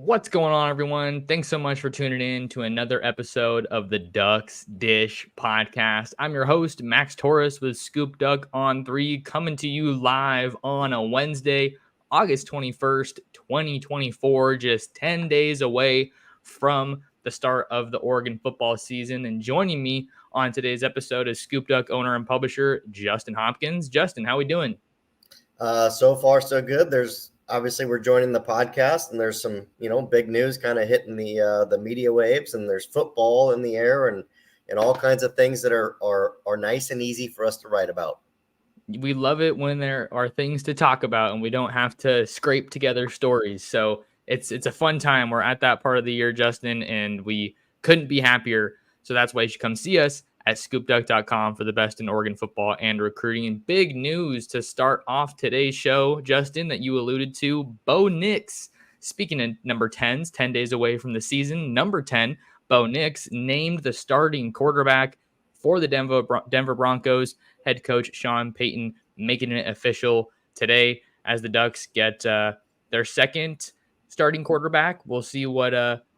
What's going on, everyone? Thanks so much for tuning in to another episode of the Ducks Dish podcast. I'm your host, Max Torres with ScoopDuck on 3, coming to you live on a Wednesday, August 21st, 2024, just 10 days away from the start of the Oregon football season. And joining me on today's episode is ScoopDuck owner and publisher, Justin Hopkins. Justin, how we doing? So far, so good. We're joining the podcast, and there's some, big news kind of hitting the media waves, and there's football in the air, and all kinds of things that are nice and easy for us to write about. We love it when there are things to talk about, and we don't have to scrape together stories. So it's a fun time. We're at that part of the year, Justin, and we couldn't be happier. So that's why you should come see us at ScoopDuck.com for the best in Oregon football and recruiting. And big news to start off today's show, Justin, that you alluded to, Bo Nix. Speaking of number 10s, 10 days away from the season, number 10, Bo Nix named the starting quarterback for the Denver Broncos. Head coach Sean Payton making it official today as the Ducks get their second starting quarterback. We'll see what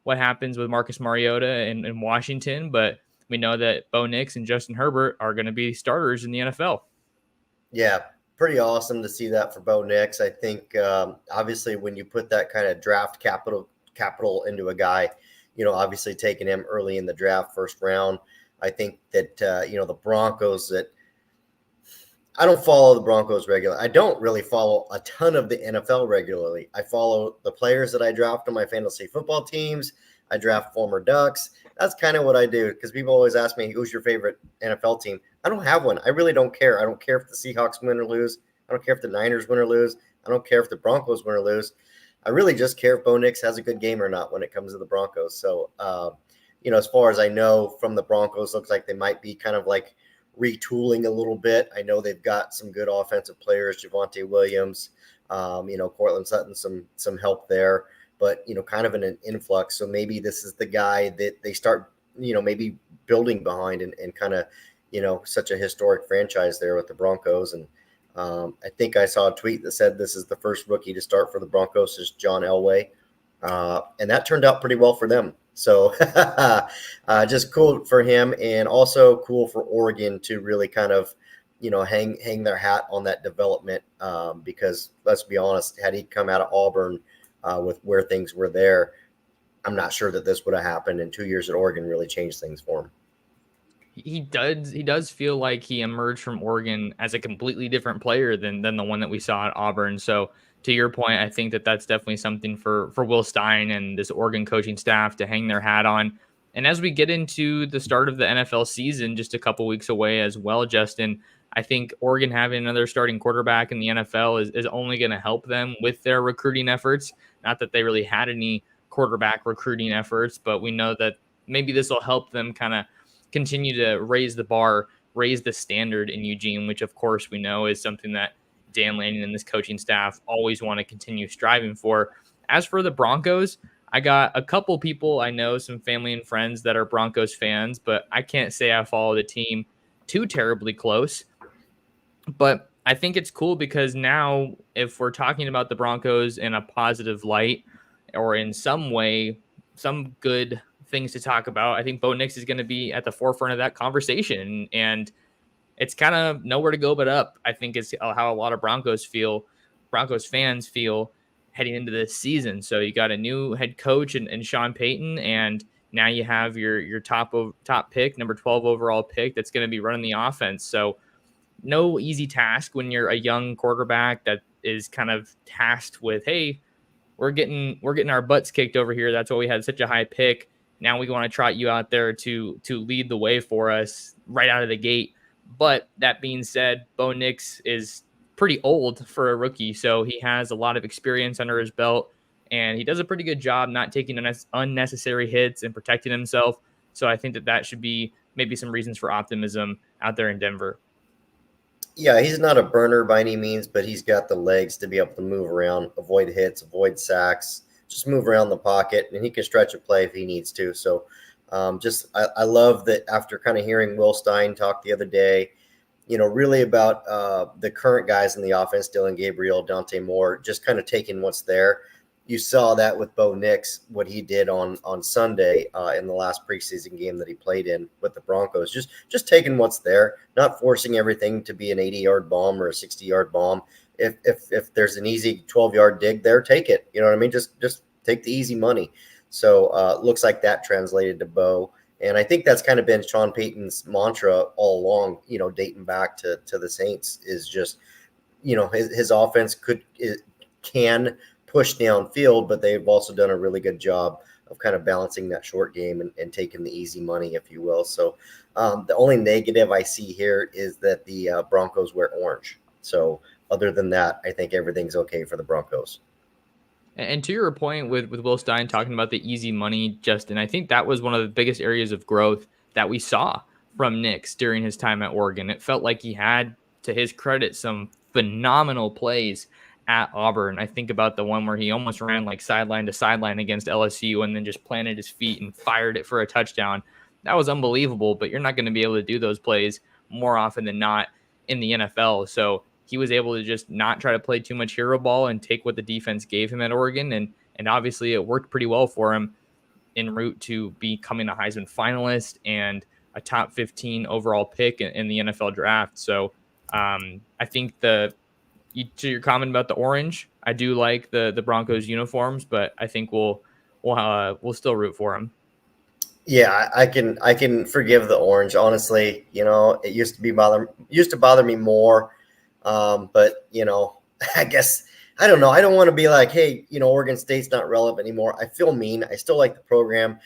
happens with Marcus Mariota in Washington, but we know that Bo Nix and Justin Herbert are going to be starters in the NFL. Yeah, pretty awesome to see that for Bo Nix. I think obviously when you put that kind of draft capital into a guy, obviously taking him early in the draft, first round, I think that the Broncos I don't follow the Broncos regularly. I don't really follow a ton of the NFL regularly. I follow the players that I draft on my fantasy football teams. I draft former Ducks. That's kind of what I do, because people always ask me, who's your favorite NFL team? I don't have one. I really don't care. I don't care if the Seahawks win or lose. I don't care if the Niners win or lose. I don't care if the Broncos win or lose. I really just care if Bo Nix has a good game or not when it comes to the Broncos. So, as far as I know from the Broncos, looks like they might be kind of like retooling a little bit. I know they've got some good offensive players, Javonte Williams, Cortland Sutton, some help there, but, kind of in an influx. So maybe this is the guy that they start, maybe building behind and kind of, such a historic franchise there with the Broncos. And I think I saw a tweet that said this is the first rookie to start for the Broncos is John Elway. And that turned out pretty well for them. So just cool for him, and also cool for Oregon to really kind of, hang their hat on that development, because let's be honest, had he come out of Auburn with where things were there, I'm not sure that this would have happened. And 2 years at Oregon really changed things for him. He does feel like he emerged from Oregon as a completely different player than the one that we saw at Auburn. So to your point, I think that that's definitely something for Will Stein and this Oregon coaching staff to hang their hat on. And as we get into the start of the NFL season, just a couple weeks away as well, Justin, I think Oregon having another starting quarterback in the NFL is only going to help them with their recruiting efforts. Not that they really had any quarterback recruiting efforts, but we know that maybe this will help them kind of continue to raise the bar, raise the standard in Eugene, which of course we know is something that Dan Lanning and this coaching staff always want to continue striving for. As for the Broncos, I got a couple people I know, some family and friends that are Broncos fans, but I can't say I follow the team too terribly close. But I think it's cool because now if we're talking about the Broncos in a positive light or in some way, some good things to talk about, I think Bo Nix is going to be at the forefront of that conversation, and it's kind of nowhere to go but up. I think it's how a lot of Broncos fans feel heading into this season. So you got a new head coach and Sean Payton, and now you have your top pick, number 12 overall pick, that's going to be running the offense. So no easy task when you're a young quarterback that is kind of tasked with, hey, we're getting our butts kicked over here. That's why we had such a high pick. Now we want to trot you out there to lead the way for us right out of the gate. But that being said, Bo Nix is pretty old for a rookie, so he has a lot of experience under his belt, and he does a pretty good job not taking unnecessary hits and protecting himself. So I think that should be maybe some reasons for optimism out there in Denver. Yeah, he's not a burner by any means, but he's got the legs to be able to move around, avoid hits, avoid sacks, just move around the pocket, and he can stretch a play if he needs to. So I love that after kind of hearing Will Stein talk the other day, really about the current guys in the offense, Dylan Gabriel, Dante Moore, just kind of taking what's there. you saw that with Bo Nix, what he did on Sunday in the last preseason game that he played in with the Broncos. Just taking what's there, not forcing everything to be an 80-yard bomb or a 60-yard bomb. If there's an easy 12-yard dig there, take it. You know what I mean? Just take the easy money. So looks like that translated to Bo. And I think that's kind of been Sean Payton's mantra all along, dating back to the Saints, is just, his offense can push downfield, but they've also done a really good job of kind of balancing that short game and taking the easy money, if you will. So the only negative I see here is that the Broncos wear orange. So other than that, I think everything's okay for the Broncos. And to your point with Will Stein talking about the easy money, Justin, I think that was one of the biggest areas of growth that we saw from Nix during his time at Oregon. It felt like he had, to his credit, some phenomenal plays at Auburn. I think about the one where he almost ran like sideline to sideline against LSU and then just planted his feet and fired it for a touchdown. That was unbelievable, but you're not going to be able to do those plays more often than not in the NFL. So he was able to just not try to play too much hero ball and take what the defense gave him at Oregon. And obviously it worked pretty well for him en route to becoming a Heisman finalist and a top 15 overall pick in the NFL draft. So I think to your comment about the orange, I do like the Broncos uniforms, but I think we'll still root for them. Yeah, I can forgive the orange. Honestly, it used to bother me more. But I guess I don't know. I don't want to be like, hey, Oregon State's not relevant anymore. I feel mean. I still like the program.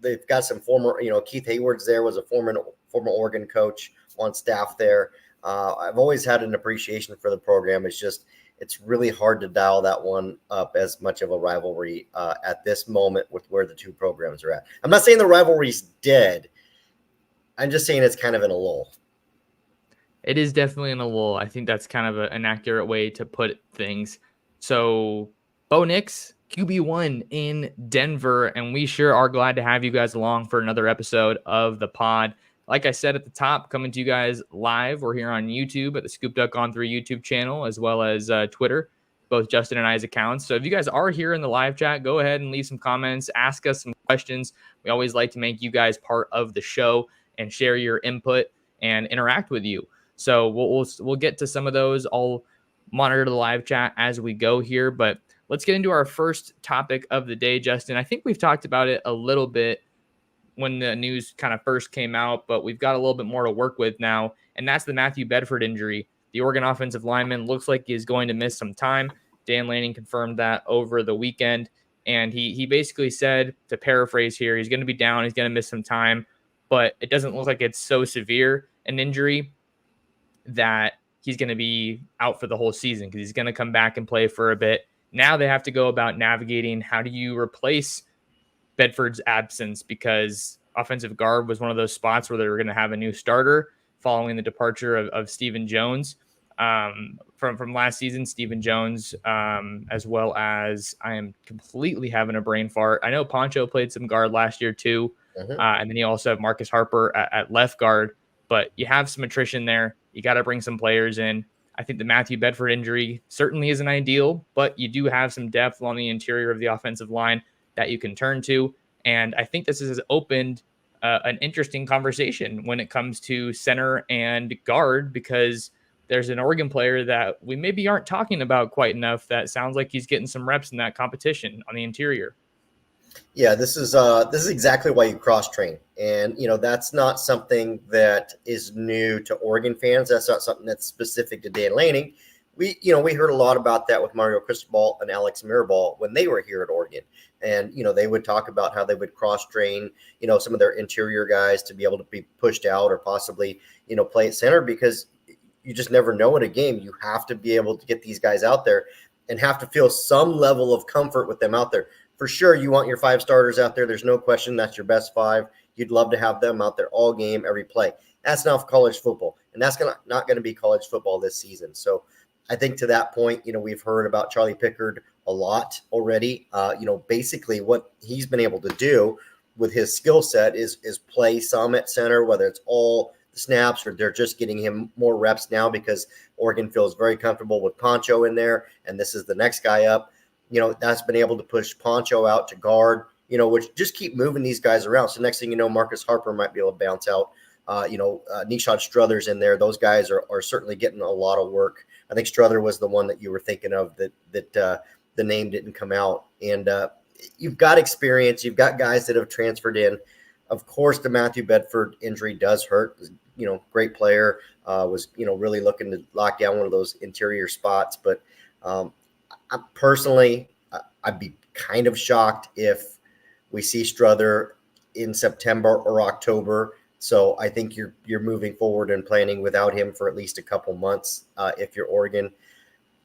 They've got some former, Keith Hayward's there, was a former Oregon coach on staff there. I've always had an appreciation for the program. It's really hard to dial that one up as much of a rivalry at this moment with where the two programs are at. I'm not saying the rivalry's dead. I'm just saying it's kind of in a lull. It is definitely in a lull. I think that's kind of an accurate way to put things. So Bo Nix, QB1 in Denver, and we sure are glad to have you guys along for another episode of the pod. Like I said at the top, coming to you guys live. We're here on YouTube at the ScoopDuck On 3 YouTube channel, as well as Twitter, both Justin and I's accounts. So if you guys are here in the live chat, go ahead and leave some comments, ask us some questions. We always like to make you guys part of the show and share your input and interact with you. So we'll get to some of those. I'll monitor the live chat as we go here, but let's get into our first topic of the day, Justin. I think we've talked about it a little bit when the news kind of first came out, but we've got a little bit more to work with now, and that's the Matthew Bedford injury. The Oregon offensive lineman looks like he's going to miss some time. Dan Lanning confirmed that over the weekend, and he basically said, to paraphrase here, he's going to be down, he's going to miss some time, but it doesn't look like it's so severe an injury that he's going to be out for the whole season, because he's going to come back and play for a bit. Now they have to go about navigating, how do you replace Bedford's absence, because offensive guard was one of those spots where they were going to have a new starter following the departure of Stephen Jones from last season. Stephen Jones, as well as, I am completely having a brain fart, I know Poncho played some guard last year too. And then you also have Marcus Harper at left guard, but you have some attrition there. You got to bring some players in. I think the Matthew Bedford injury certainly isn't ideal, but you do have some depth on the interior of the offensive line that you can turn to. And I think this has opened an interesting conversation when it comes to center and guard, because there's an Oregon player that we maybe aren't talking about quite enough that sounds like he's getting some reps in that competition on the interior. Yeah, this is exactly why you cross train, and that's not something that is new to Oregon fans. That's not something that's specific to Dan Lanning. We heard a lot about that with Mario Cristobal and Alex Mirabal when they were here at Oregon, and they would talk about how they would cross train some of their interior guys to be able to be pushed out or possibly play at center, because you just never know in a game. You have to be able to get these guys out there and have to feel some level of comfort with them out there. For sure, you want your 5 starters out there. There's no question that's your best 5. You'd love to have them out there all game, every play. That's not college football, and that's not going to be college football this season. So I think to that point, we've heard about Charlie Pickard a lot already. Basically what he's been able to do with his skill set is play some at center, whether it's all the snaps or they're just getting him more reps now because Oregon feels very comfortable with Poncho in there, and this is the next guy up. that's been able to push Poncho out to guard, which just keep moving these guys around. So next thing you know, Marcus Harper might be able to bounce out. Nishad Struthers in there. Those guys are certainly getting a lot of work. I think Struther was the one that you were thinking of that the name didn't come out. And you've got experience. You've got guys that have transferred in. Of course, the Matthew Bedford injury does hurt. Great player, was, really looking to lock down one of those interior spots. But personally, I'd be kind of shocked if we see Struther in September or October. So I think you're moving forward and planning without him for at least a couple months if you're Oregon.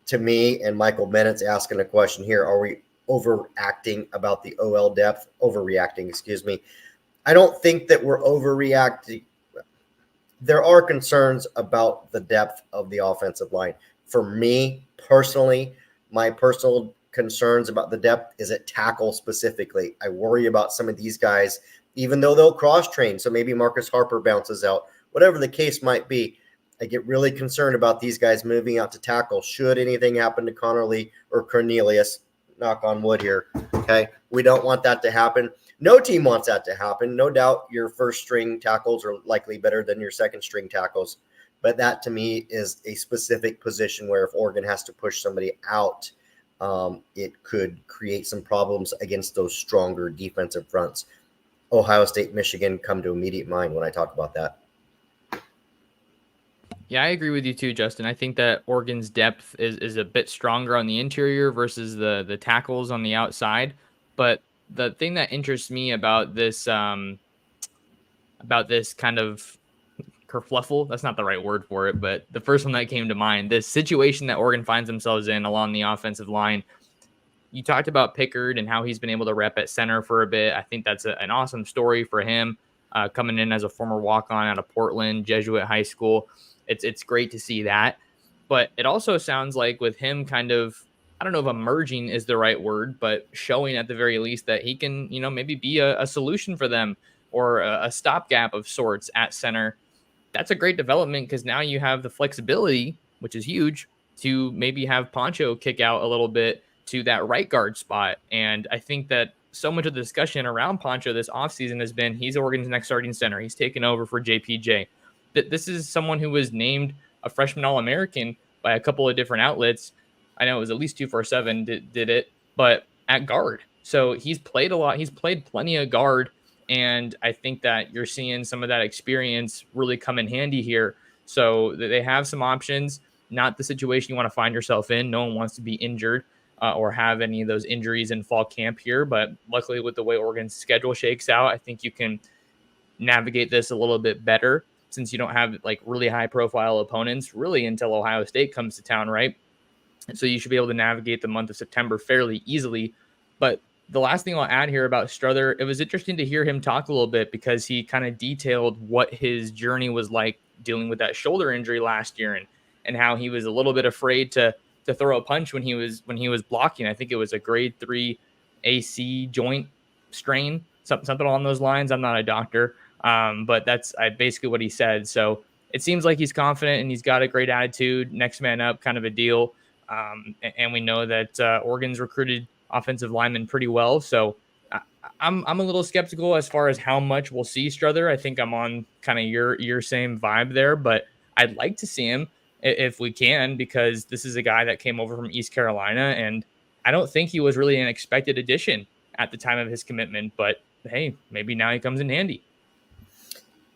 To me, and Michael Bennett's asking a question here, are we overreacting about the OL depth? Overreacting, excuse me. I don't think that we're overreacting. There are concerns about the depth of the offensive line. For me personally, my personal concerns about the depth is at tackle specifically. I worry about some of these guys, even though they'll cross-train. So maybe Marcus Harper bounces out. Whatever the case might be, I get really concerned about these guys moving out to tackle. Should anything happen to Connerly or Cornelius, knock on wood here, okay? We don't want that to happen. No team wants that to happen. No doubt your first-string tackles are likely better than your second-string tackles. But that, to me, is a specific position where if Oregon has to push somebody out, it could create some problems against those stronger defensive fronts. Ohio State, Michigan come to immediate mind when I talk about that. Yeah, I agree with you too, Justin. I think that Oregon's depth is a bit stronger on the interior versus the tackles on the outside. But the thing that interests me about this kind of kerfluffle, that's not the right word for it, but the first one that came to mind, this situation that Oregon finds themselves in along the offensive line. You talked about Pickard and how he's been able to rep at center for a bit. I think that's an awesome story for him, coming in as a former walk-on out of Portland, Jesuit high school. It's great to see that. But it also sounds like with him kind of, I don't know if emerging is the right word, but showing at the very least that he can, maybe be a solution for them or a stopgap of sorts at center. That's a great development because now you have the flexibility, which is huge, to maybe have Poncho kick out a little bit to that right guard spot. And I think that so much of the discussion around Poncho this offseason has been he's Oregon's next starting center. He's taken over for JPJ. This is someone who was named a freshman All-American by a couple of different outlets. I know it was at least 247 did it, but at guard. So he's played a lot. He's played plenty of guard. And I think that you're seeing some of that experience really come in handy here. So they have some options, not the situation you want to find yourself in. No one wants to be injured or have any of those injuries in fall camp here. But luckily with the way Oregon's schedule shakes out, I think you can navigate this a little bit better since you don't have like really high profile opponents really until Ohio State comes to town, right? So you should be able to navigate the month of September fairly easily. But the last thing I'll add here about Struther, it was interesting to hear him talk a little bit because he kind of detailed what his journey was like dealing with that shoulder injury last year and how he was a little bit afraid to throw a punch when he was blocking. I think it was a grade 3 AC joint strain, something along those lines. I'm not a doctor, but that's basically what he said. So it seems like he's confident and he's got a great attitude, next man up kind of a deal. And we know that Oregon's recruited offensive linemen pretty well. So I'm a little skeptical as far as how much we'll see Struther. I think I'm on kind of your same vibe there, but I'd like to see him if we can, because this is a guy that came over from East Carolina, and I don't think he was really an expected addition at the time of his commitment, but hey, maybe now he comes in handy.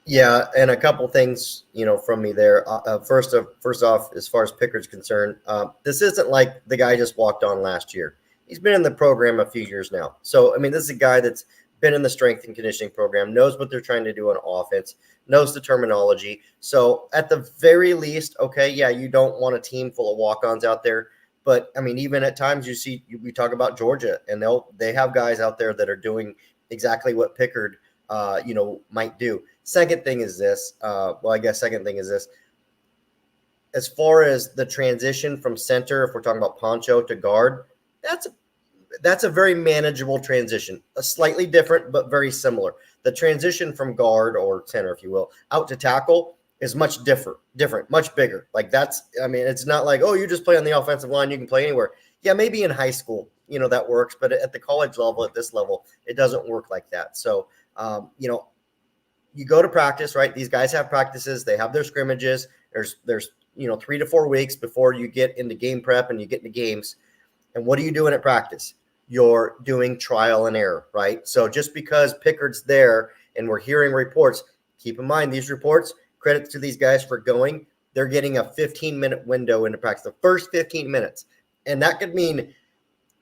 Yeah, and a couple things, from me there. First off, as far as Pickard's concerned, this isn't like the guy just walked on last year. He's been in the program a few years now. So, I mean, this is a guy that's been in the strength and conditioning program, knows what they're trying to do on offense, knows the terminology. So, at the very least, okay, yeah, you don't want a team full of walk-ons out there. But, I mean, even at times we talk about Georgia, and they have guys out there that are doing exactly what Pickard, might do. Second thing is this. As far as the transition from center, if we're talking about Poncho to guard, that's a very manageable transition. A slightly different, but very similar. The transition from guard or center, if you will, out to tackle is much different, much bigger. Like it's not like, oh, you just play on the offensive line, you can play anywhere. Yeah, maybe in high school, that works, but at the college level, at this level, it doesn't work like that. So, you go to practice, right? These guys have practices, they have their scrimmages. There's 3 to 4 weeks before you get into game prep and you get into games. And what are you doing at practice? You're doing trial and error, right? So just because Pickard's there and we're hearing reports, keep in mind these reports, credit to these guys for going. They're getting a 15-minute window into practice, the first 15 minutes. And that could mean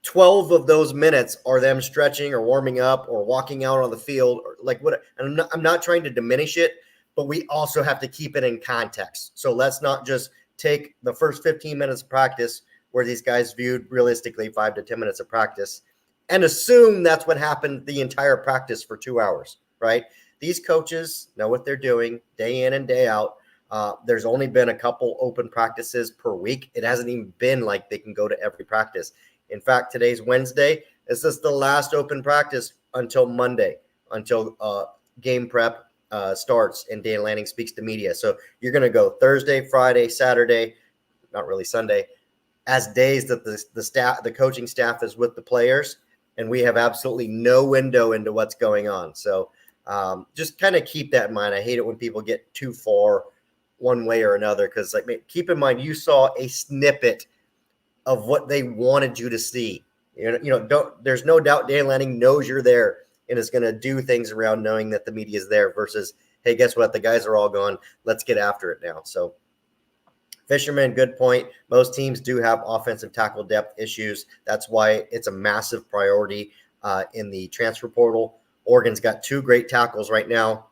12 of those minutes are them stretching or warming up or walking out on the field or like what. And I'm not trying to diminish it, but we also have to keep it in context. So let's not just take the first 15 minutes of practice where these guys viewed realistically 5 to 10 minutes of practice and assume that's what happened the entire practice for 2 hours, right? These coaches know what they're doing day in and day out. There's only been a couple open practices per week. It hasn't even been like they can go to every practice. In fact, today's Wednesday. This is the last open practice until Monday, until game prep starts and Dan Lanning speaks to media. So you're going to go Thursday, Friday, Saturday, not really Sunday, as days that the coaching staff is with the players, and we have absolutely no window into what's going on. So just kind of keep that in mind. I hate it when people get too far one way or another, because keep in mind you saw a snippet of what they wanted you to see. There's no doubt Dan Lanning knows you're there and is going to do things around knowing that the media is there versus, hey, guess what? The guys are all gone. Let's get after it now. So Fisherman, good point. Most teams do have offensive tackle depth issues. That's why it's a massive priority in the transfer portal. Oregon's got 2 great tackles right now.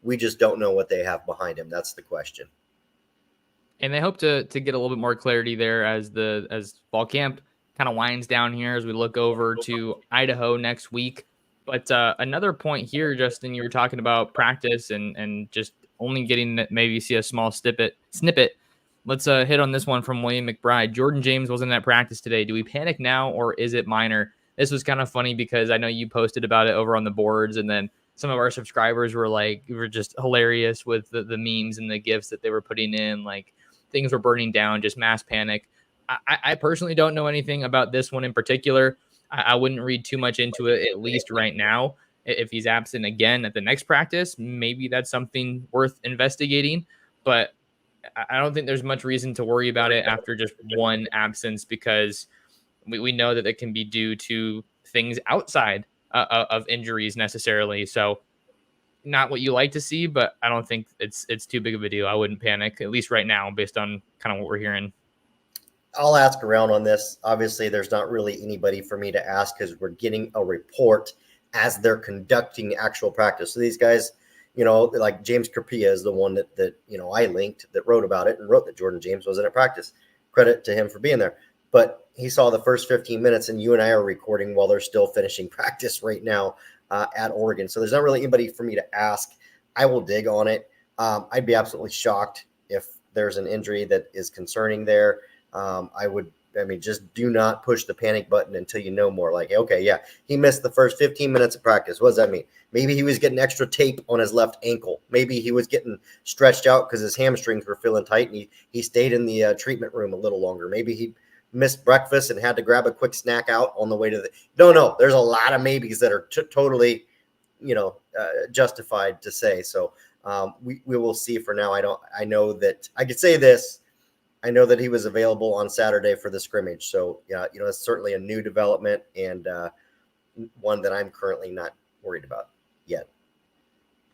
We just don't know what they have behind him. That's the question. And they hope to get a little bit more clarity there as fall camp kind of winds down here as we look over to Idaho next week. But another point here, Justin, you were talking about practice and just only getting maybe see a small snippet. Let's hit on this one from William McBride. Jordan James wasn't at practice today. Do we panic now or is it minor? This was kind of funny because I know you posted about it over on the boards, and then some of our subscribers were just hilarious with the memes and the GIFs that they were putting in, like things were burning down, just mass panic. I personally don't know anything about this one in particular. I wouldn't read too much into it, at least right now. If he's absent again at the next practice, maybe that's something worth investigating. But I don't think there's much reason to worry about it after just one absence, because we know that it can be due to things outside of injuries necessarily. So not what you like to see, but I don't think it's too big of a deal. I wouldn't panic, at least right now, based on kind of what we're hearing. I'll ask around on this. Obviously, there's not really anybody for me to ask because we're getting a report as they're conducting actual practice. So these guys, like James Carpia is the one that I linked, that wrote about it and wrote that Jordan James wasn't at practice. Credit to him for being there. But he saw the first 15 minutes, and you and I are recording while they're still finishing practice right now at Oregon. So there's not really anybody for me to ask. I will dig on it. I'd be absolutely shocked if there's an injury that is concerning there. Just do not push the panic button until you know more. Like, okay, yeah, he missed the first 15 minutes of practice. What does that mean? Maybe he was getting extra tape on his left ankle. Maybe he was getting stretched out because his hamstrings were feeling tight, and he stayed in the treatment room a little longer. Maybe he missed breakfast and had to grab a quick snack out on the way to the – no. There's a lot of maybes that are totally, justified to say. So we will see. For now, I know that – I could say this. I know that he was available on Saturday for the scrimmage. So, it's certainly a new development and one that I'm currently not worried about yet.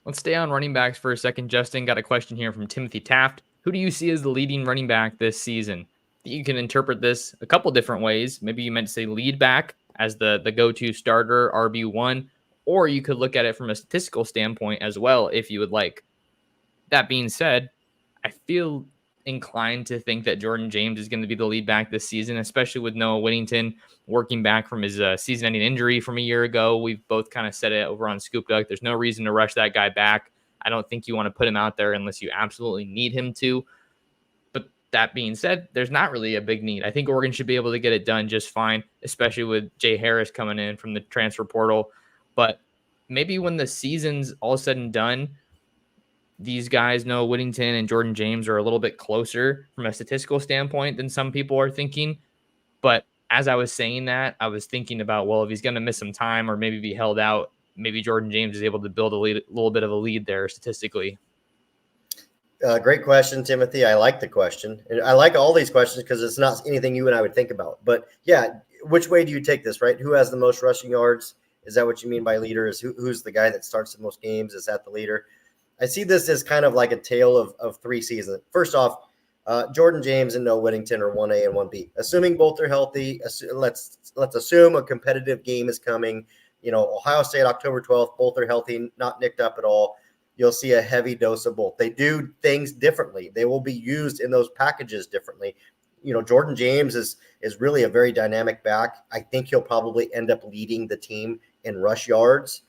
Let's stay on running backs for a second. Justin, got a question here from Timothy Taft. Who do you see as the leading running back this season? You can interpret this a couple different ways. Maybe you meant to say lead back as the go-to starter, RB1, or you could look at it from a statistical standpoint as well, if you would like. That being said, I feel inclined to think that Jordan James is going to be the lead back this season, especially with Noah Whittington working back from his season-ending injury from a year ago. We've both kind of said it over on ScoopDuck. There's no reason to rush that guy back. I don't think you want to put him out there unless you absolutely need him to. But that being said, there's not really a big need. I think Oregon should be able to get it done just fine, especially with Jay Harris coming in from the transfer portal. But maybe when the season's all said and done, these guys, Noah Whittington and Jordan James, are a little bit closer from a statistical standpoint than some people are thinking. But as I was saying that, I was thinking about, well, if he's going to miss some time or maybe be held out, maybe Jordan James is able to build a little bit of a lead there statistically. Great question, Timothy. I like the question. And I like all these questions because it's not anything you and I would think about. But yeah, which way do you take this, right? Who has the most rushing yards? Is that what you mean by leader? Is who's the guy that starts the most games? Is that the leader? I see this as kind of like a tale of 3 seasons. First off, Jordan James and Noah Whittington are 1A and 1B. Assuming both are healthy, let's assume a competitive game is coming. Ohio State, October 12th, both are healthy, not nicked up at all. You'll see a heavy dose of both. They do things differently. They will be used in those packages differently. Jordan James is really a very dynamic back. I think he'll probably end up leading the team in rush yards.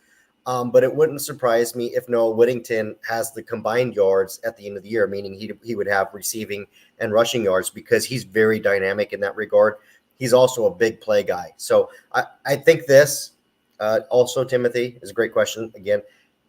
But it wouldn't surprise me if Noah Whittington has the combined yards at the end of the year, meaning he would have receiving and rushing yards because he's very dynamic in that regard. He's also a big play guy. So I think this also, Timothy, is a great question. Again,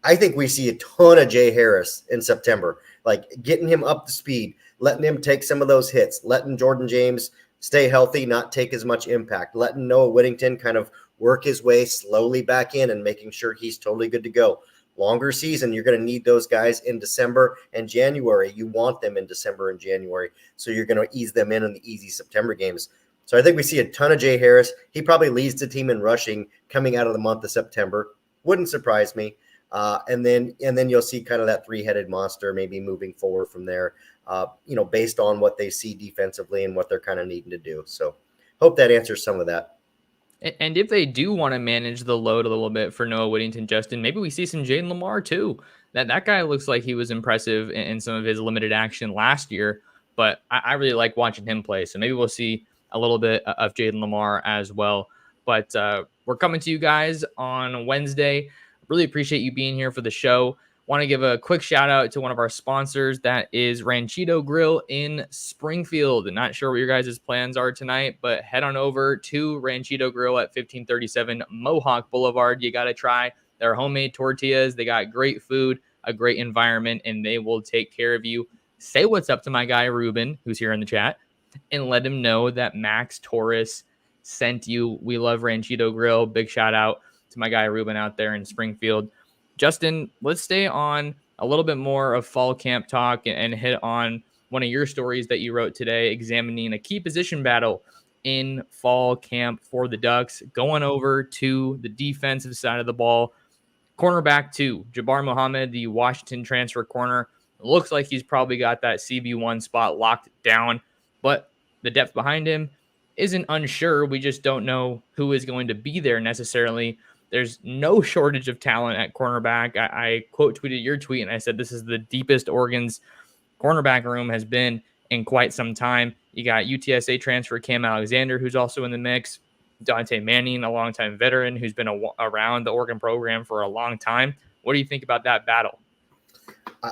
I think we see a ton of Jay Harris in September, like getting him up to speed, letting him take some of those hits, letting Jordan James stay healthy, not take as much impact, letting Noah Whittington kind of work his way slowly back in and making sure he's totally good to go. Longer season, you're going to need those guys in December and January. You want them in December and January, so you're going to ease them in the easy September games. So I think we see a ton of Jay Harris. He probably leads the team in rushing coming out of the month of September. Wouldn't surprise me. And then you'll see kind of that 3-headed monster maybe moving forward from there, based on what they see defensively and what they're kind of needing to do. So hope that answers some of that. And if they do want to manage the load a little bit for Noah Whittington, Justin, maybe we see some Jaden Lamar too. That guy looks like he was impressive in some of his limited action last year, but I really like watching him play. So maybe we'll see a little bit of Jaden Lamar as well. But we're coming to you guys on Wednesday. Really appreciate you being here for the show. Want to give a quick shout out to one of our sponsors. That is Ranchito Grill in Springfield. Not sure what your guys' plans are tonight, but head on over to Ranchito Grill at 1537 Mohawk Boulevard. You got to try their homemade tortillas. They got great food, a great environment, and they will take care of you. Say what's up to my guy, Ruben, who's here in the chat, and let him know that Max Torres sent you. We love Ranchito Grill. Big shout out to my guy Ruben out there in Springfield. Justin, let's stay on a little bit more of fall camp talk and hit on one of your stories that you wrote today, examining a key position battle in fall camp for the Ducks. Going over to the defensive side of the ball, cornerback 2, Jabbar Muhammad, the Washington transfer corner. Looks like he's probably got that CB1 spot locked down, but the depth behind him isn't unsure. We just don't know who is going to be there necessarily. There's no shortage of talent at cornerback. I quote tweeted your tweet and I said, this is the deepest Oregon's cornerback room has been in quite some time. You got UTSA transfer Cam Alexander, who's also in the mix. Dante Manning, a longtime veteran who's been around the Oregon program for a long time. What do you think about that battle?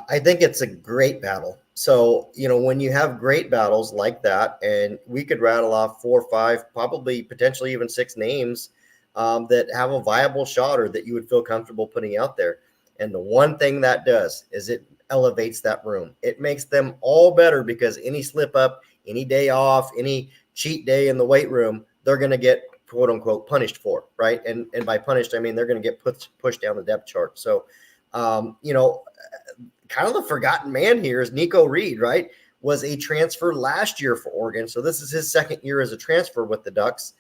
I think it's a great battle. So, when you have great battles like that, and we could rattle off 4 or 5, probably potentially even 6 names that have a viable shot or that you would feel comfortable putting out there. And the one thing that does is it elevates that room. It makes them all better because any slip up, any day off, any cheat day in the weight room, they're going to get quote unquote punished for, right? And by punished, I mean, they're going to get pushed down the depth chart. So, kind of the forgotten man here is Nico Reed, right? Was a transfer last year for Oregon. So this is his second year as a transfer with the Ducks,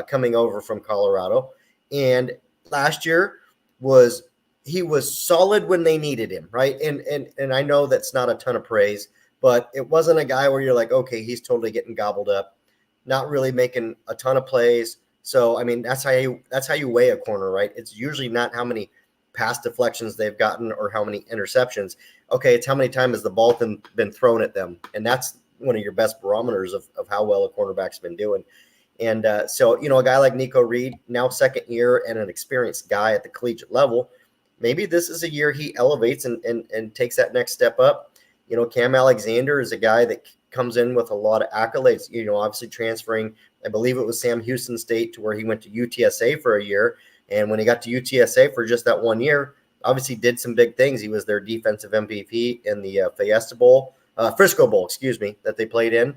coming over from Colorado. And last year he was solid when they needed him, right? And I know that's not a ton of praise, but it wasn't a guy where you're like, okay, he's totally getting gobbled up, not really making a ton of plays. So, I mean, that's how you weigh a corner, right? It's usually not how many pass deflections they've gotten or how many interceptions. Okay, it's how many times has the ball been thrown at them. And that's one of your best barometers of how well a cornerback's been doing. And so, a guy like Nico Reed, now second year and an experienced guy at the collegiate level, maybe this is a year he elevates and takes that next step up. Cam Alexander is a guy that comes in with a lot of accolades, obviously transferring, I believe it was Sam Houston State, to where he went to UTSA for a year. And when he got to UTSA for just that 1 year, obviously did some big things. He was their defensive MVP in the Frisco Bowl, that they played in.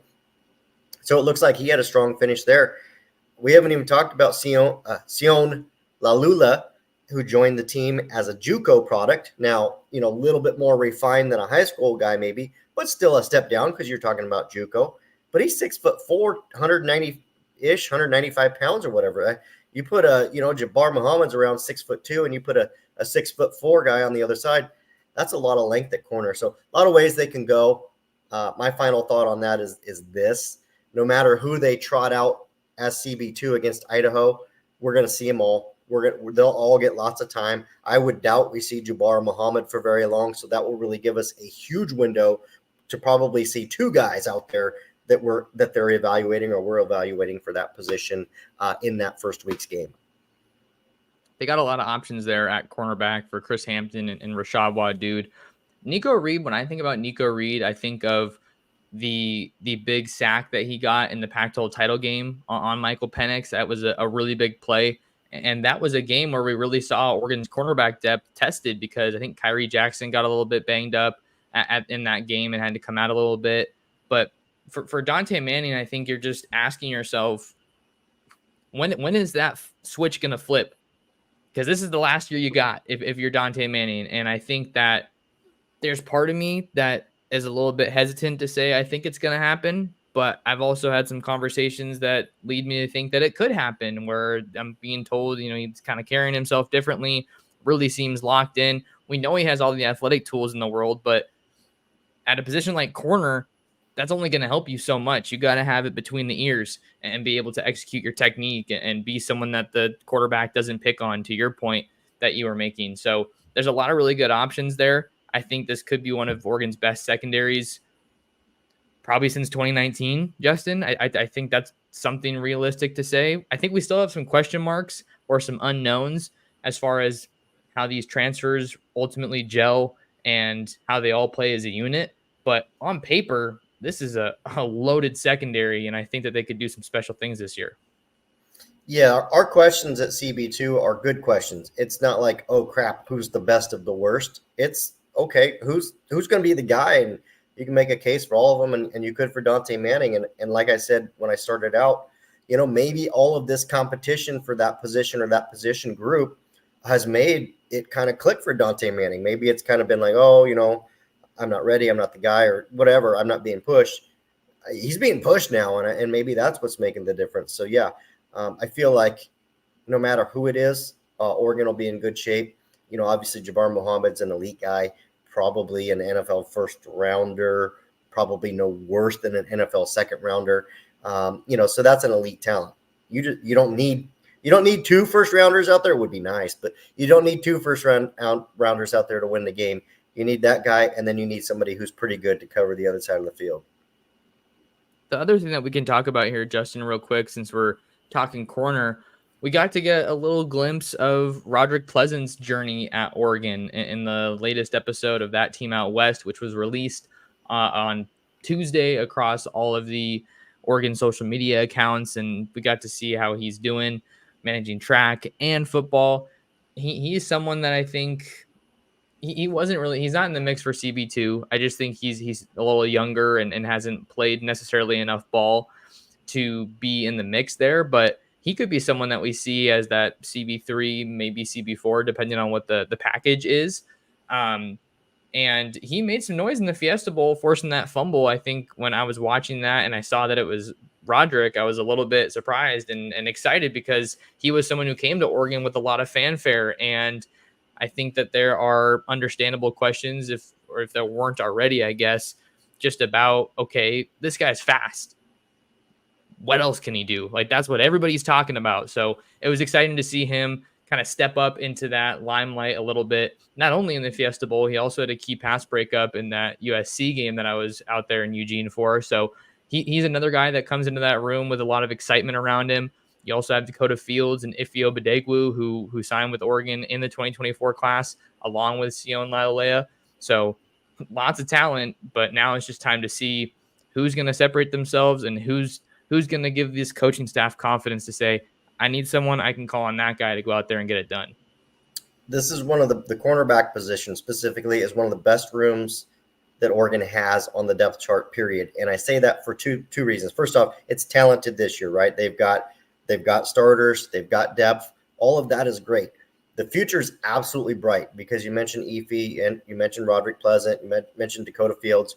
So it looks like he had a strong finish there. we haven't even talked about Sion Lalula, who joined the team as a JUCO product. Now, a little bit more refined than a high school guy maybe, but still a step down because you're talking about JUCO. But he's 6'4", 190-ish, 195 pounds or whatever. You put Jabbar Muhammad's around 6'2", and you put a 6'4" guy on the other side. That's a lot of length at corner. So a lot of ways they can go. My final thought on that is this: no matter who they trot out as CB2 against Idaho, we're going to see them all. They'll all get lots of time. I would doubt we see Jabbar Muhammad for very long, so that will really give us a huge window to probably see two guys out there that they're evaluating or we're evaluating for that position in that first week's game. They got a lot of options there at cornerback for Chris Hampton and Rashad Wadood. Nico Reed, when I think about Nico Reed, I think of the big sack that he got in the Pac-12 title game on Michael Penix. That was a really big play. And that was a game where we really saw Oregon's cornerback depth tested, because I think Kyrie Jackson got a little bit banged up in that game and had to come out a little bit. But for Dante Manning, I think you're just asking yourself, when is that switch going to flip? Because this is the last year you got if you're Dante Manning. And I think that there's part of me that is a little bit hesitant to say I think it's going to happen. But I've also had some conversations that lead me to think that it could happen, where I'm being told, he's kind of carrying himself differently, really seems locked in. We know he has all the athletic tools in the world, but at a position like corner, that's only going to help you so much. You got to have it between the ears and be able to execute your technique and be someone that the quarterback doesn't pick on, to your point that you were making. So there's a lot of really good options there. I think this could be one of Oregon's best secondaries probably since 2019, Justin. I think that's something realistic to say. I think we still have some question marks or some unknowns as far as how these transfers ultimately gel and how they all play as a unit. But on paper, this is a loaded secondary, and I think that they could do some special things this year. Yeah, our questions at CB2 are good questions. It's not like, oh, crap, who's the best of the worst? It's, okay, who's going to be the guy? And you can make a case for all of them, and you could for Dante Manning. And like I said when I started out, maybe all of this competition for that position or that position group has made it kind of click for Dante Manning. Maybe it's kind of been like, oh, I'm not ready, I'm not the guy, or whatever, I'm not being pushed. He's being pushed now, and maybe that's what's making the difference. So, yeah, I feel like no matter who it is, Oregon will be in good shape. Obviously Jabbar Muhammad's an elite guy, probably an NFL first rounder, probably no worse than an NFL second rounder. So that's an elite talent. You don't need two first rounders out there. It would be nice, but you don't need two first rounders out there to win the game. You need that guy, and then you need somebody who's pretty good to cover the other side of the field. The other thing that we can talk about here, Justin, real quick, since we're talking corner, we got to get a little glimpse of Roderick Pleasant's journey at Oregon in the latest episode of That Team Out West, which was released on Tuesday across all of the Oregon social media accounts. And we got to see how he's doing managing track and football. He's someone that I think he's not in the mix for CB2. I just think he's a little younger and hasn't played necessarily enough ball to be in the mix there, but he could be someone that we see as that CB3, maybe CB4, depending on what the package is. And he made some noise in the Fiesta Bowl, forcing that fumble. I think when I was watching that and I saw that it was Roderick, I was a little bit surprised and excited, because he was someone who came to Oregon with a lot of fanfare. And I think that there are understandable questions, if there weren't already, I guess, just about, okay, this guy's fast. What else can he do? Like, that's what everybody's talking about. So it was exciting to see him kind of step up into that limelight a little bit, not only in the Fiesta Bowl, he also had a key pass breakup in that USC game that I was out there in Eugene for. So he's another guy that comes into that room with a lot of excitement around him. You also have Dakota Fields and Ifeoma Badegwu, who signed with Oregon in the 2024 class, along with Sion Lalulea. So lots of talent, but now it's just time to see who's going to separate themselves and who's going to give this coaching staff confidence to say, I need someone I can call on that guy to go out there and get it done. This is one of the cornerback position specifically is one of the best rooms that Oregon has on the depth chart, period. And I say that for two reasons. First off, it's talented this year, right? They've got They've got starters. They've got depth. All of that is great. The future is absolutely bright because you mentioned Efi and you mentioned Roderick Pleasant. You mentioned Dakota Fields.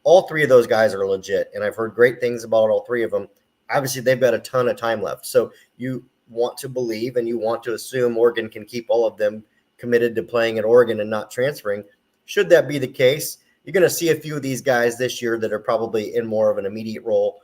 All three of those guys are legit, and I've heard great things about all three of them. Obviously, they've got a ton of time left. So you want to believe and you want to assume Oregon can keep all of them committed to playing at Oregon and not transferring. Should that be the case, you're going to see a few of these guys this year that are probably in more of an immediate role,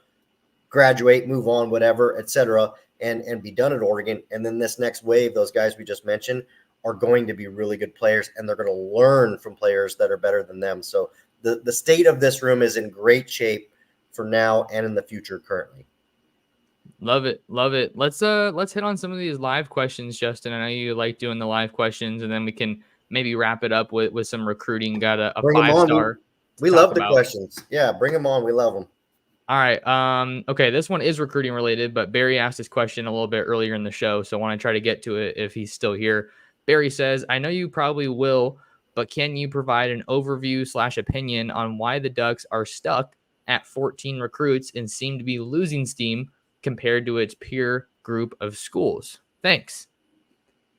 graduate, move on, whatever, et cetera, and be done at Oregon. And then this next wave, those guys we just mentioned, are going to be really good players, and they're going to learn from players that are better than them. So the state of this room is in great shape for now and in the future currently. Love it. Love it. Let's hit on some of these live questions, Justin. I know you like doing the live questions, and then we can maybe wrap it up with some recruiting. Got a Bring them 5-star on. We love the questions. Yeah, bring them on. We love them. All right. Okay, this one is recruiting related, but Barry asked this question a little bit earlier in the show, so I want to try to get to it if he's still here. Barry says, I know you probably will, but can you provide an overview/opinion on why the Ducks are stuck at 14 recruits and seem to be losing steam compared to its peer group of schools? Thanks.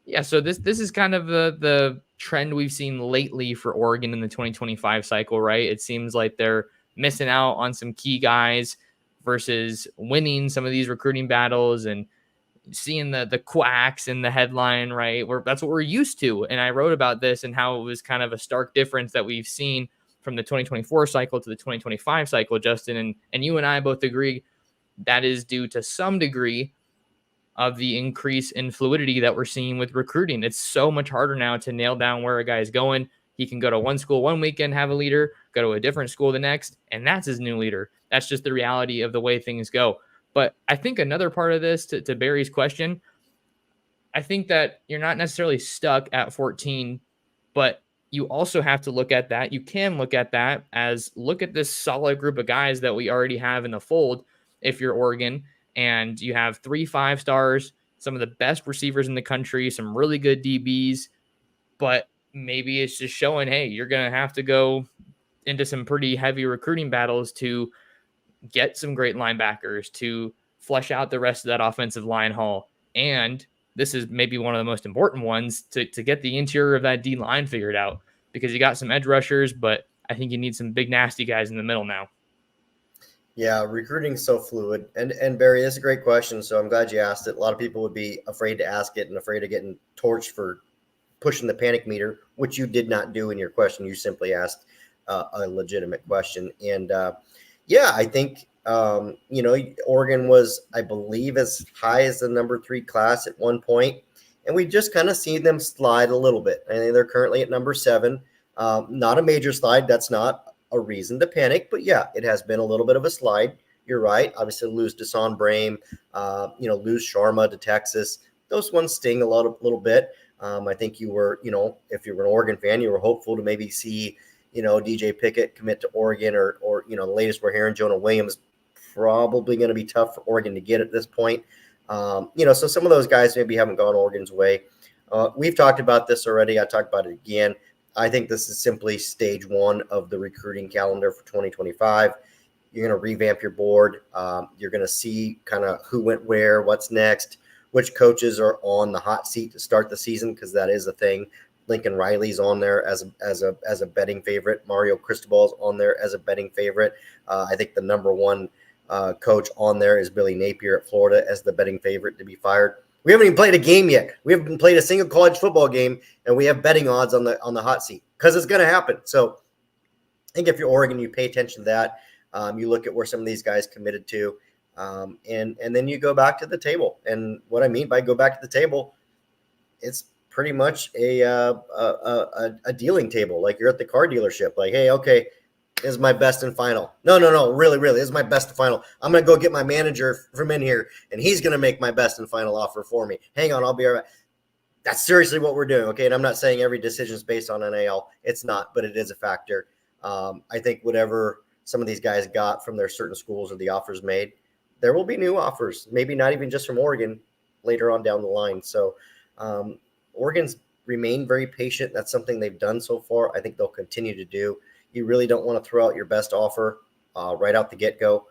Yeah, so this is kind of the trend we've seen lately for Oregon in the 2025 cycle, right? It seems like they're missing out on some key guys versus winning some of these recruiting battles and seeing the quacks in the headline, right? That's what we're used to. And I wrote about this and how it was kind of a stark difference that we've seen from the 2024 cycle to the 2025 cycle, Justin. And you and I both agree that is due to some degree of the increase in fluidity that we're seeing with recruiting. It's so much harder now to nail down where a guy is going. He can go to one school one weekend, have a leader, go to a different school the next, and that's his new leader. That's just the reality of the way things go. But I think another part of this, to Barry's question, I think that you're not necessarily stuck at 14, but you also have to look at that. You can look at that as look at this solid group of guys that we already have in the fold if you're Oregon, and you have 3 5-stars, some of the best receivers in the country, some really good DBs, but maybe it's just showing, hey, you're going to have to go into some pretty heavy recruiting battles to get some great linebackers, to flesh out the rest of that offensive line haul. And this is maybe one of the most important ones to get the interior of that D line figured out, because you got some edge rushers, but I think you need some big, nasty guys in the middle now. Yeah, recruiting's so fluid. And Barry, that's a great question. So I'm glad you asked it. A lot of people would be afraid to ask it and afraid of getting torched for pushing the panic meter, which you did not do in your question. You simply asked a legitimate question. And yeah, I think, Oregon was, I believe, as high as the number 3 class at one point. And we just kind of see them slide a little bit. I think they're currently at number 7. Not a major slide. That's not a reason to panic, but yeah, it has been a little bit of a slide. You're right. Obviously, lose Deson Brame, lose Sharma to Texas. Those ones sting a little bit. I think you were, if you were an Oregon fan, you were hopeful to maybe see, DJ Pickett commit to Oregon, or the latest we're hearing, Jonah Williams, probably going to be tough for Oregon to get at this point. So some of those guys maybe haven't gone Oregon's way. We've talked about this already. I talked about it again. I think this is simply stage 1 of the recruiting calendar for 2025. You're going to revamp your board. You're going to see kind of who went where, what's next, which coaches are on the hot seat to start the season, because that is a thing. Lincoln Riley's on there as a betting favorite. Mario Cristobal's on there as a betting favorite. I think the number 1 coach on there is Billy Napier at Florida as the betting favorite to be fired. We haven't even played a game yet. We haven't played a single college football game, and we have betting odds on the hot seat because it's going to happen. So I think if you're Oregon, you pay attention to that. You look at where some of these guys committed to, and then you go back to the table. And what I mean by go back to the table, it's pretty much a dealing table. Like you're at the car dealership. Like, hey, okay, this is my best and final. No, really, this is my best and final. I'm going to go get my manager from in here, and he's going to make my best and final offer for me. Hang on, I'll be all right. That's seriously what we're doing, okay? And I'm not saying every decision is based on NAL. It's not, but it is a factor. I think whatever some of these guys got from their certain schools or the offers made, there will be new offers, maybe not even just from Oregon later on down the line. So Oregon's remained very patient. That's something they've done so far. I think they'll continue to do. You really don't want to throw out your best offer right out the get-go.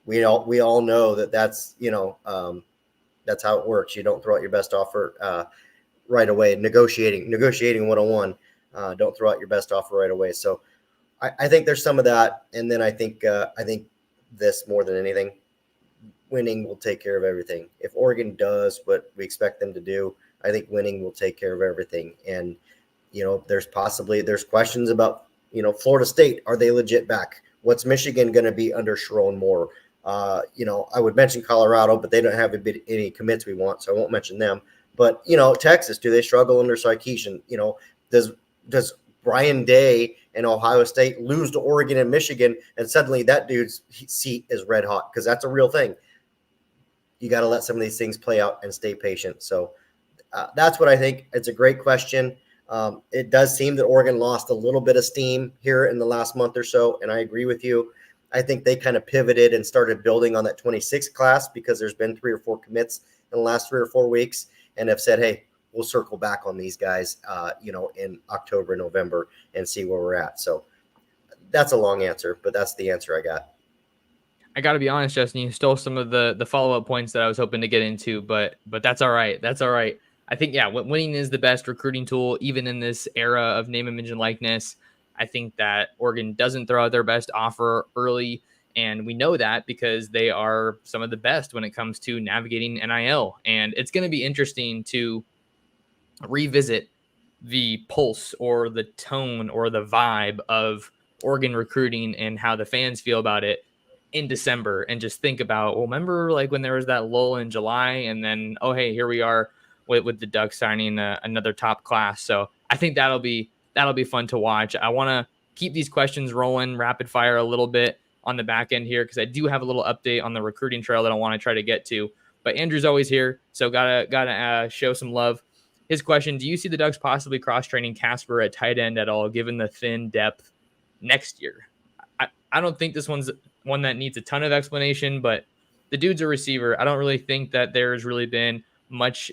We all know that's That's how it works. You don't throw out your best offer right away. Negotiating 101. Don't throw out your best offer right away. So I think there's some of that. And then I think this more than anything, winning will take care of everything. If Oregon does what we expect them to do, I think winning will take care of everything. And, there's questions about, Florida State. Are they legit back? What's Michigan going to be under Sharon Moore? I would mention Colorado, but they don't have any commits we want, so I won't mention them. But, Texas, do they struggle under Sarkisian? Does Brian Day and Ohio State lose to Oregon and Michigan, and suddenly that dude's seat is red hot? Because that's a real thing. You got to let some of these things play out and stay patient. So that's what I think. It's a great question. It does seem that Oregon lost a little bit of steam here in the last month or so, and I agree with you. I think they kind of pivoted and started building on that 26 class because there's been 3 or 4 commits in the last 3 or 4 weeks, and have said, hey, we'll circle back on these guys, in October, November, and see where we're at. So that's a long answer, but that's the answer I got. I got to be honest, Justin, you stole some of the follow-up points that I was hoping to get into, but that's all right. That's all right. I think, winning is the best recruiting tool, even in this era of name, image, and likeness. I think that Oregon doesn't throw out their best offer early, and we know that because they are some of the best when it comes to navigating NIL. And it's going to be interesting to revisit the pulse or the tone or the vibe of Oregon recruiting and how the fans feel about it in December, and just think about, remember like when there was that lull in July, and then, hey, here we are with the Ducks signing another top class. So I think that'll be fun to watch. I want to keep these questions rolling rapid fire a little bit on the back end here, because I do have a little update on the recruiting trail that I want to try to get to. But Andrew's always here, so gotta show some love. His question: do you see the Ducks possibly cross-training Casper at tight end at all, given the thin depth next year? I don't think this one's one that needs a ton of explanation, but the dude's a receiver. I don't really think that there's really been much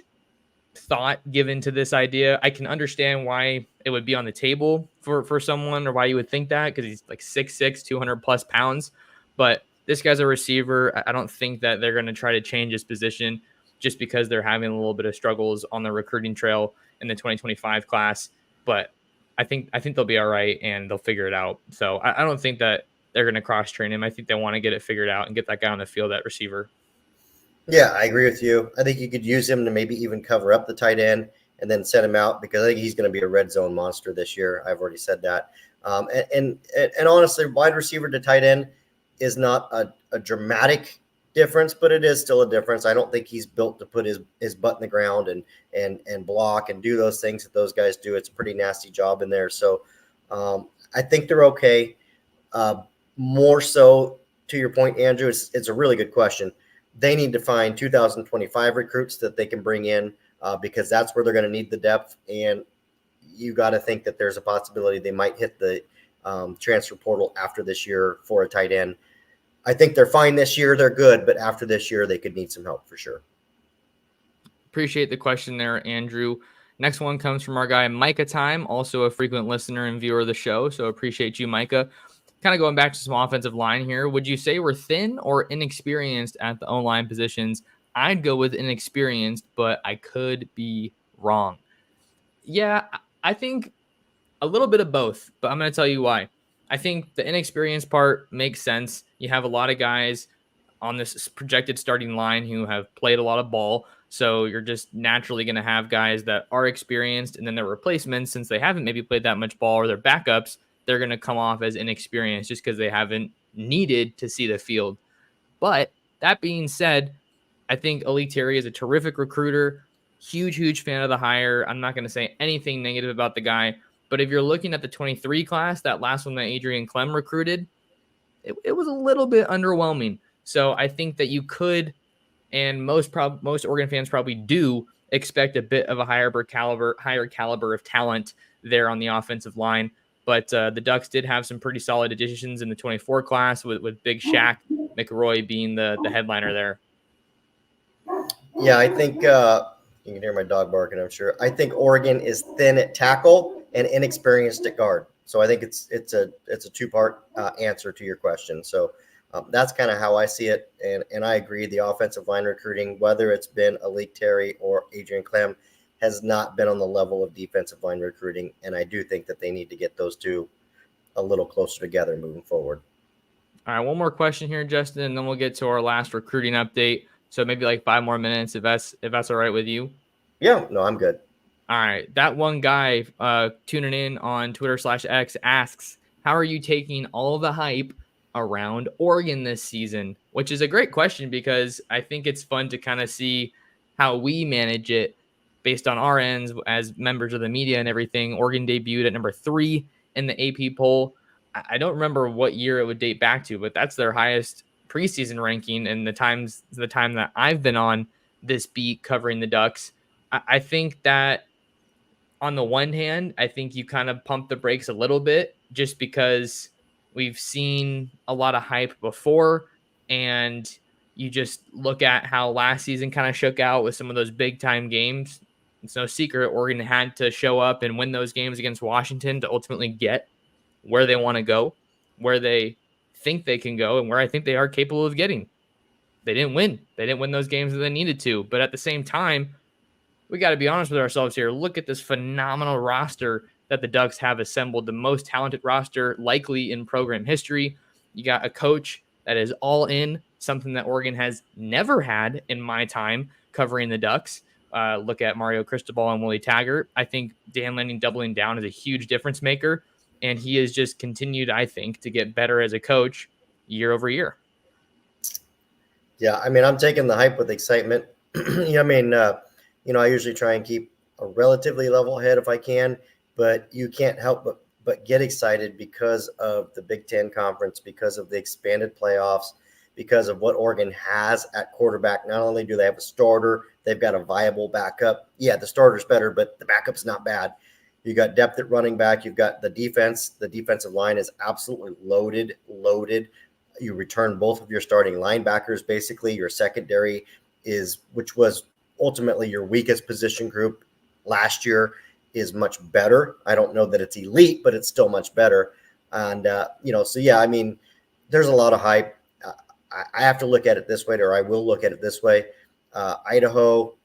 thought given to this idea. I can understand why it would be on the table for someone, or why you would think that, because he's like 6'6", 200 plus pounds. But this guy's a receiver. I don't think that they're going to try to change his position just because they're having a little bit of struggles on the recruiting trail in the 2025 class. But I think they'll be all right, and they'll figure it out. So I don't think that they're going to cross train him. I think they want to get it figured out and get that guy on the field, that receiver. Yeah, I agree with you. I think you could use him to maybe even cover up the tight end and then set him out, because I think he's going to be a red zone monster this year. I've already said that. And honestly, wide receiver to tight end is not a dramatic difference, but it is still a difference. I don't think he's built to put his butt in the ground and block and do those things that those guys do. It's a pretty nasty job in there. So I think they're okay. More so, to your point, Andrew, it's a really good question. They need to find 2025 recruits that they can bring in, because that's where they're going to need the depth. And you got to think that there's a possibility they might hit the transfer portal after this year for a tight end. I think they're fine this year. They're good. But after this year, they could need some help for sure. Appreciate the question there, Andrew. Next one comes from our guy, Micah Time, also a frequent listener and viewer of the show. So appreciate you, Micah. Kind of going back to some offensive line here. Would you say we're thin or inexperienced at the O-line positions? I'd go with inexperienced, but I could be wrong. Yeah, I think a little bit of both, but I'm going to tell you why. I think the inexperienced part makes sense. You have a lot of guys on this projected starting line who have played a lot of ball, so you're just naturally going to have guys that are experienced, and then their replacements, since they haven't maybe played that much ball, or their backups, they're going to come off as inexperienced just because they haven't needed to see the field. But that being said, I think Ali Terry is a terrific recruiter. Huge fan of the hire. I'm not going to say anything negative about the guy. But if you're looking at the 23 class, that last one that Adrian Clem recruited, it was a little bit underwhelming. So I think that you could, and most Oregon fans probably do, expect a bit of a higher caliber of talent there on the offensive line. But the Ducks did have some pretty solid additions in the 24 class, with Big Shaq McRoy being the headliner there. Yeah, I think you can hear my dog barking, I'm sure. I think Oregon is thin at tackle and inexperienced at guard. So I think it's a two-part answer to your question. So That's kind of how I see it. And I agree. The offensive line recruiting, whether it's been Alik Terry or Adrian Clem, has not been on the level of defensive line recruiting. And I do think that they need to get those two a little closer together moving forward. All right, one more question here, Justin, and then we'll get to our last recruiting update. So maybe like 5 more minutes, if that's all right with you. Yeah, no, I'm good. All right, that one guy tuning in on Twitter/X asks, "How are you taking all the hype around Oregon this season?" Which is a great question because I think it's fun to kind of see how we manage it based on our ends as members of the media and everything. Oregon debuted at number 3 in the AP poll. I don't remember what year it would date back to, but that's their highest preseason ranking in the time that I've been on this beat covering the Ducks. I think that on the one hand, I think you kind of pump the brakes a little bit just because we've seen a lot of hype before. And you just look at how last season kind of shook out with some of those big time games. It's no secret Oregon had to show up and win those games against Washington to ultimately get where they want to go, where they think they can go, and where I think they are capable of getting. They didn't win. They didn't win those games that they needed to. But at the same time, we got to be honest with ourselves here. Look at this phenomenal roster that the Ducks have assembled, the most talented roster likely in program history. You got a coach that is all in, something that Oregon has never had in my time covering the Ducks. Look at Mario Cristobal and Willie Taggart. I think Dan Lanning doubling down is a huge difference maker, and he has just continued, I think, to get better as a coach year over year. Yeah, I mean, I'm taking the hype with excitement. I mean, I usually try and keep a relatively level head if I can, but you can't help but get excited because of the Big Ten Conference, because of the expanded playoffs, because of what Oregon has at quarterback. Not only do they have a starter, they've got a viable backup. Yeah, the starter's better, but the backup's not bad. You got depth at running back. You've got the defense. The defensive line is absolutely loaded. You return both of your starting linebackers. Basically, your secondary which was ultimately your weakest position group last year, is much better. I don't know that it's elite, but it's still much better. And, so yeah, I mean, there's a lot of hype. I have to look at it this way, or I will look at it this way. Idaho,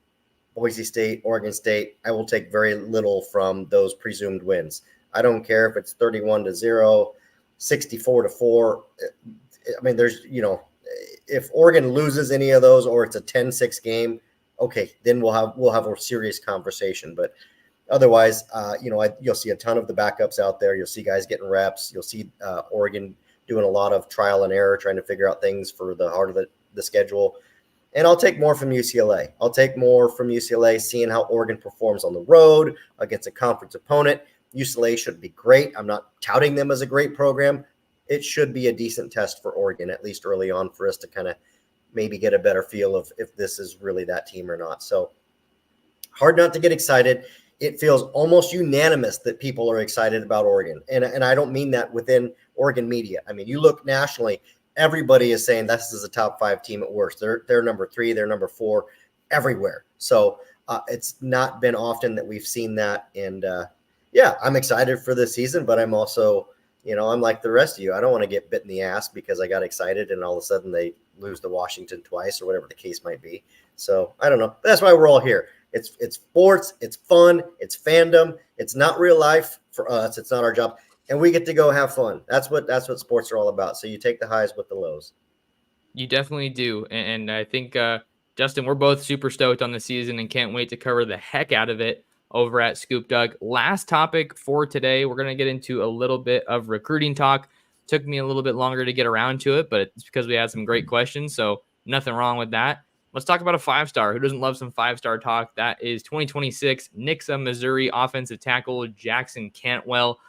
Boise State, Oregon State, I will take very little from those presumed wins. I don't care if it's 31-0, 64-4. I mean, if Oregon loses any of those or it's a 10-6 game, okay, then we'll have a serious conversation. But otherwise, you'll see a ton of the backups out there. You'll see guys getting reps. You'll see Oregon doing a lot of trial and error, trying to figure out things for the heart of the schedule. And I'll take more from UCLA. Seeing how Oregon performs on the road against a conference opponent. UCLA should be great. I'm not touting them as a great program. It should be a decent test for Oregon, at least early on, for us to kind of maybe get a better feel of if this is really that team or not. So hard not to get excited. It feels almost unanimous that people are excited about Oregon. And I don't mean that within Oregon media. I mean, you look nationally, everybody is saying this is a top 5 team at worst. They're number 3, they're number 4 everywhere. So it's not been often that we've seen that. And I'm excited for this season, but I'm also, I'm like the rest of you. I don't want to get bit in the ass because I got excited and all of a sudden they lose to Washington twice or whatever the case might be. So I don't know. That's why we're all here. It's sports. It's fun. It's fandom. It's not real life for us. It's not our job. And we get to go have fun. That's what sports are all about. So you take the highs with the lows. You definitely do. And I think, Justin, we're both super stoked on the season and can't wait to cover the heck out of it over at ScoopDuck. Last topic for today, we're going to get into a little bit of recruiting talk. Took me a little bit longer to get around to it, but it's because we had some great questions, so nothing wrong with that. Let's talk about a 5-star. Who doesn't love some 5-star talk? That is 2026 Nixa, Missouri offensive tackle Jackson Cantwell,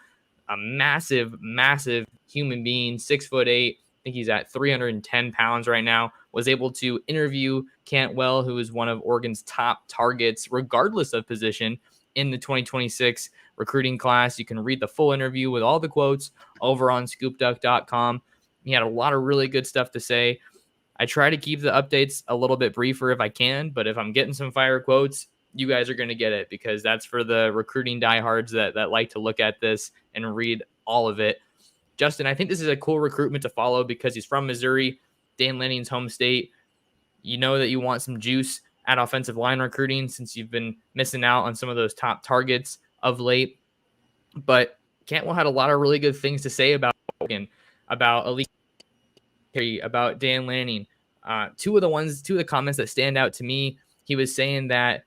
a massive, massive human being, 6'8". I think he's at 310 pounds right now. Was able to interview Cantwell, who is one of Oregon's top targets, regardless of position, in the 2026 recruiting class. You can read the full interview with all the quotes over on ScoopDuck.com. He had a lot of really good stuff to say. I try to keep the updates a little bit briefer if I can, but if I'm getting some fire quotes, you guys are going to get it because that's for the recruiting diehards that like to look at this and read all of it. Justin, I think this is a cool recruitment to follow because he's from Missouri, Dan Lanning's home state. You know that you want some juice at offensive line recruiting since you've been missing out on some of those top targets of late. But Cantwell had a lot of really good things to say about Hogan, about Elite, about Dan Lanning. Two of the comments that stand out to me, he was saying that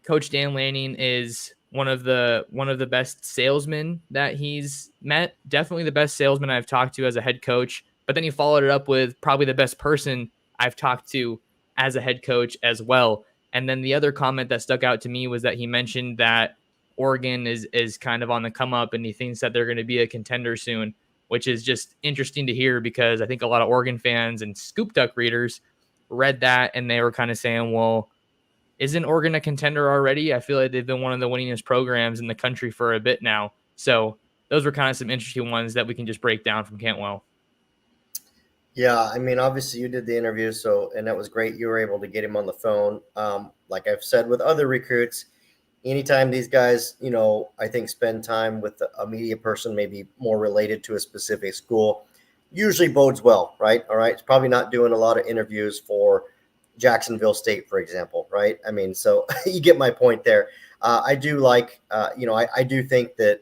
Coach Dan Lanning is one of the best salesmen that he's met. Definitely the best salesman I've talked to as a head coach. But then he followed it up with probably the best person I've talked to as a head coach as well. And then the other comment that stuck out to me was that he mentioned that Oregon is kind of on the come up and he thinks that they're going to be a contender soon, which is just interesting to hear because I think a lot of Oregon fans and ScoopDuck readers read that and they were kind of saying, well, isn't Oregon a contender already? I feel like they've been one of the winningest programs in the country for a bit now. So those were kind of some interesting ones that we can just break down from Cantwell. Yeah, I mean, obviously you did the interview, and that was great. You were able to get him on the phone. Like I've said with other recruits, anytime these guys, I think spend time with a media person, maybe more related to a specific school, usually bodes well, right? All right. It's probably not doing a lot of interviews for Jacksonville State, for example, right? I mean, so you get my point there. I do like, I do think that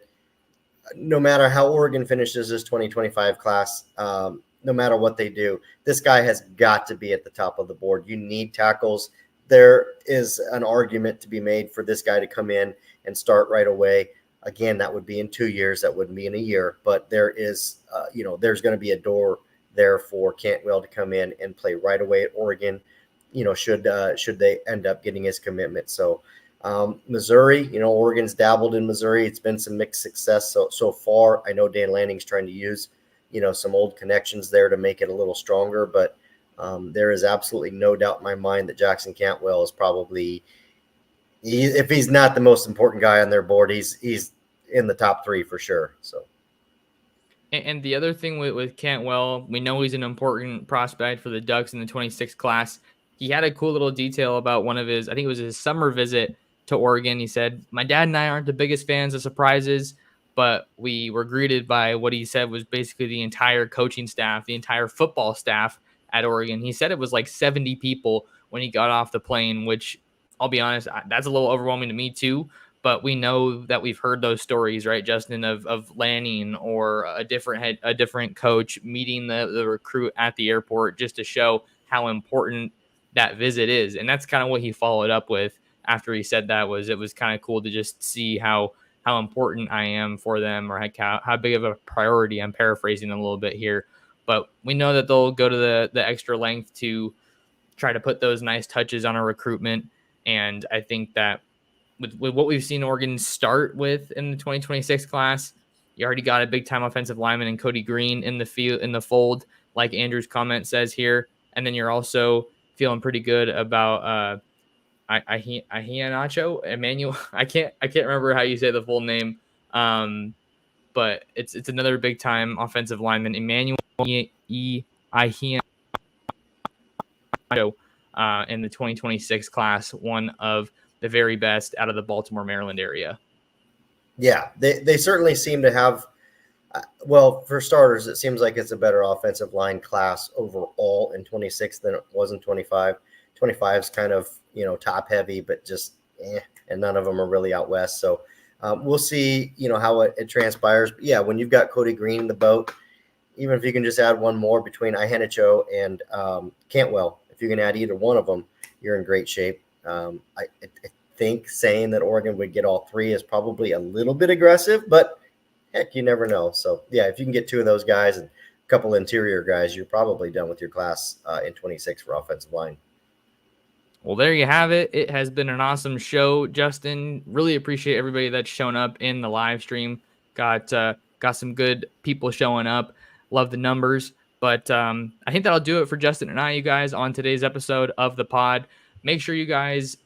no matter how Oregon finishes this 2025 class, no matter what they do, this guy has got to be at the top of the board. You need tackles. There is an argument to be made for this guy to come in and start right away. Again, that would be in 2 years. That wouldn't be in a year. But there is, there's going to be a door there for Cantwell to come in and play right away at Oregon. Should they end up getting his commitment. So Missouri, Oregon's dabbled in Missouri. It's been some mixed success so far. I know Dan Lanning's trying to use, some old connections there to make it a little stronger, but there is absolutely no doubt in my mind that Jackson Cantwell is probably, if he's not the most important guy on their board, he's in the top 3 for sure. So. And the other thing with Cantwell, we know he's an important prospect for the Ducks in the 26 class. He had a cool little detail about one of his, I think it was his summer visit to Oregon. He said, my dad and I aren't the biggest fans of surprises, but we were greeted by what he said was basically the entire coaching staff, the entire football staff at Oregon. He said it was like 70 people when he got off the plane, which I'll be honest, that's a little overwhelming to me too. But we know that we've heard those stories, right, Justin, of Lanning or a different coach meeting the recruit at the airport just to show how important that visit is. And that's kind of what he followed up with after he said that. It was kind of cool to just see how important I am for them, or how big of a priority. I'm paraphrasing a little bit here, but we know that they'll go to the extra length to try to put those nice touches on a recruitment. And I think that with what we've seen Oregon start with in the 2026 class, you already got a big time offensive lineman in Cody Green in the fold, like Andrew's comment says here. And then you're also feeling pretty good about Nacho Emmanuel. I can't remember how you say the full name. But it's another big time offensive lineman, Emmanuel Nacho, in the 2026 class, one of the very best out of the Baltimore, Maryland area. Yeah, they certainly seem to have, well, for starters, it seems like it's a better offensive line class overall in 26 than it was in 25. 25 is kind of, top heavy, but just, and none of them are really out west. So we'll see, how it transpires. But yeah, when you've got Cody Green in the boat, even if you can just add one more between Ihanacho and Cantwell, if you can add either one of them, you're in great shape. I think saying that Oregon would get all 3 is probably a little bit aggressive, but heck, you never know. So yeah, if you can get 2 of those guys and a couple interior guys, you're probably done with your class in 26 for offensive line. Well, there you have it. It has been an awesome show, Justin. Really appreciate everybody that's shown up in the live stream. Got some good people showing up. Love the numbers. But I think that'll do it for Justin and I, you guys, on today's episode of the pod. Make sure you guys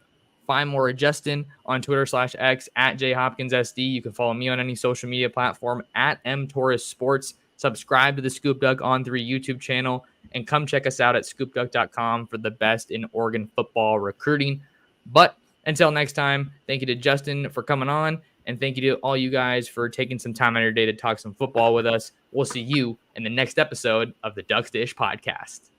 find more of Justin on Twitter/X at JHopkinsSD. You can follow me on any social media platform at mtorresports. Subscribe to the ScoopDuck On 3 YouTube channel, and come check us out at ScoopDuck.com for the best in Oregon football recruiting. But Until next time, thank you to Justin for coming on, and thank you to all you guys for taking some time out of your day to talk some football with us. We'll see you in the next episode of the Ducks Dish Podcast.